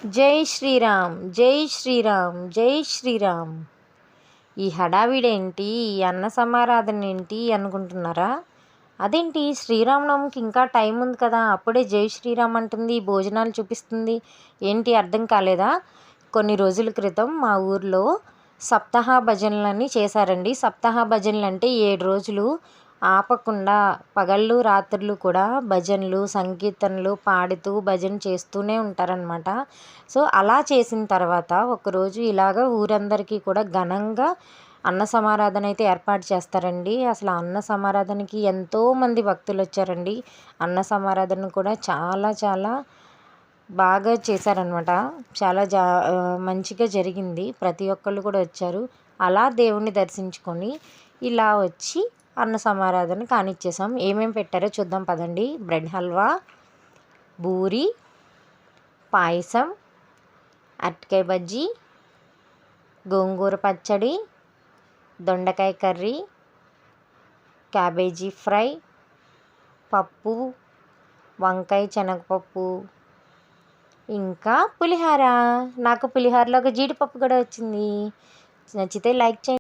జై శ్రీరామ్, జై శ్రీరామ్, జై శ్రీరామ్. ఈ హడావిడేంటి, ఈ అన్న సమారాధన ఏంటి అనుకుంటున్నారా? అదేంటి శ్రీరామనవమికి ఇంకా టైం ఉంది కదా, అప్పుడే జై శ్రీరామ్ అంటుంది, భోజనాలు చూపిస్తుంది ఏంటి, అర్థం కాలేదా? కొన్ని రోజుల క్రితం మా ఊర్లో సప్తాహ భజనలని చేశారండి. సప్తాహ భజనలు అంటే 7 రోజులు ఆపకుండా పగళ్ళు రాత్రులు కూడా భజనలు సంకీర్తనలు పాడుతూ భజన చేస్తూనే ఉంటారనమాట. సో అలా చేసిన తర్వాత ఒకరోజు ఇలాగ ఊరందరికీ కూడా ఘనంగా అన్న సమారాధన అయితే ఏర్పాటు చేస్తారండి. అసలు అన్న సమారాధనకి ఎంతోమంది భక్తులు వచ్చారండి. అన్న సమారాధన కూడా చాలా చాలా బాగా చేశారనమాట. చాలా మంచిగా జరిగింది. ప్రతి ఒక్కళ్ళు కూడా వచ్చారు. అలా దేవుణ్ణి దర్శించుకొని ఇలా వచ్చి అన్న సమారాధన కానిచ్చేసాం. ఏమేమి పెట్టారో చూద్దాం పదండి. బ్రెడ్ హల్వా, బూరి, పాయసం, అరటికాయ బజ్జీ, గోంగూర పచ్చడి, దొండకాయ కర్రీ, క్యాబేజీ ఫ్రై, పప్పు, వంకాయ శనగపప్పు, ఇంకా పులిహోర. నాకు పులిహోరలో ఒక జీడిపప్పు కూడా వచ్చింది. నచ్చితే లైక్ చేయండి.